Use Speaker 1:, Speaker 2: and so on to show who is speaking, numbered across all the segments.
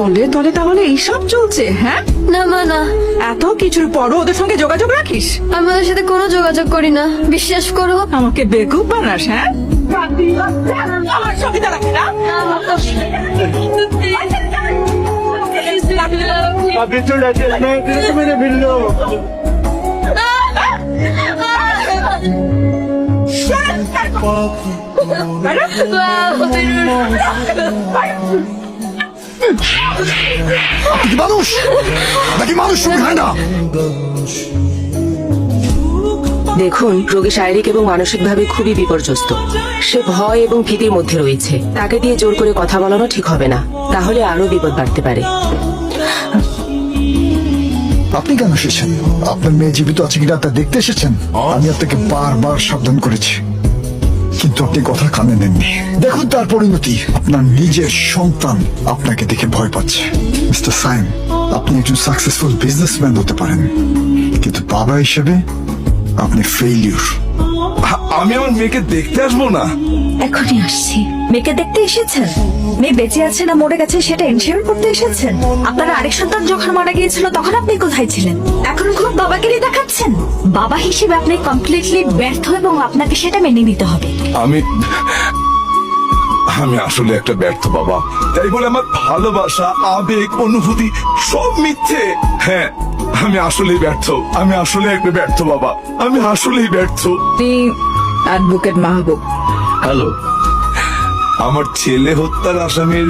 Speaker 1: তলে তলে তাহলে এইসব চলছে? হ্যাঁ,
Speaker 2: না মা না,
Speaker 1: এত কিছুর পরও ওদের সঙ্গে যোগাযোগ রাখিস?
Speaker 2: আমি ওদের সাথে কোনো যোগাযোগ করি না, বিশ্বাস করো।
Speaker 1: আমাকে বেকুব বানাস? হ্যাঁ, আমার সঙ্গে রাখি না।
Speaker 3: আপনি চলে আসেন, মেরে ফেললো।
Speaker 4: মানুষ নাকি মানুষ হয় না?
Speaker 5: দেখুন, রোগী শারীরিক এবং মানসিকভাবে খুবই বিপর্যস্ত। সে ভয় এবং ভীতির মধ্যে রয়েছে। তাকে দিয়ে জোর করে কথা বলানো ঠিক হবে না, তাহলে আরো বিপদ বাড়তে পারে।
Speaker 4: আপনি কেন এসেছেন? আপনার মেয়ে জীবিত আছে কিনা তা দেখতে এসেছেন? আমি আপনাকে বারবার সাবধান করেছি, কিন্তু আপনি কথা কানে নেননি। দেখুন তার পরিণতি, আপনার নিজের সন্তান আপনাকে দেখে ভয় পাচ্ছে। মিস্টার সাইম, আপনি একজন সাকসেসফুল বিজনেসম্যান হতে পারেন, কিন্তু বাবা হিসেবে আপনি ফেইলিউর।
Speaker 6: আমি আমার মেয়েকে দেখতে আসবো না?
Speaker 7: এখনই আসছি। মেয়েকে দেখতে এসেছেন? মেয়ে বেঁচে আছে না মরে গেছে সেটা এনশিওর করতে এসেছেন? আপনার আরেক সন্তান যখন মারা গিয়েছিল তখন আপনি কোথায় ছিলেন? এখন খুব বাবাগিরি দেখাচ্ছেন। বাবা হিসেবে আপনি কমপ্লিটলি ব্যর্থ এবং আপনাকে সেটা মেনে নিতে হবে।
Speaker 6: আমি আসলে একটা ব্যর্থ বাবা, তাই বলে আমার ভালোবাসা, আবেগ, অনুভূতি সব মিথ্যে। হ্যাঁ, আমি আসলেই ব্যর্থ। আমি আসলে একটা ব্যর্থ বাবা, আমি আসলেই ব্যর্থ।
Speaker 1: অ্যাডভোকেট মাহবুব।
Speaker 6: হ্যালো, আমার ছেলে হত্যার আসামির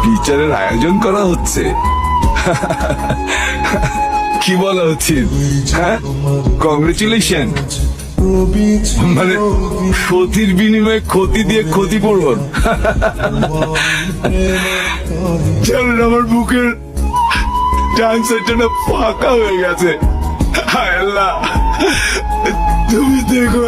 Speaker 6: বিচারের আয়োজন করা হচ্ছে। কি বলা উচিত? হ্যাঁ, কংগ্রেচুলেশন। মানে ক্ষতির বিনিময়ে ক্ষতি দিয়ে ক্ষতিপূরণ। জানেন, আমার বুকের ডান সাইডটা ফাঁকা হয়ে গেছে। হায় আল্লাহ, তুমি দেখো।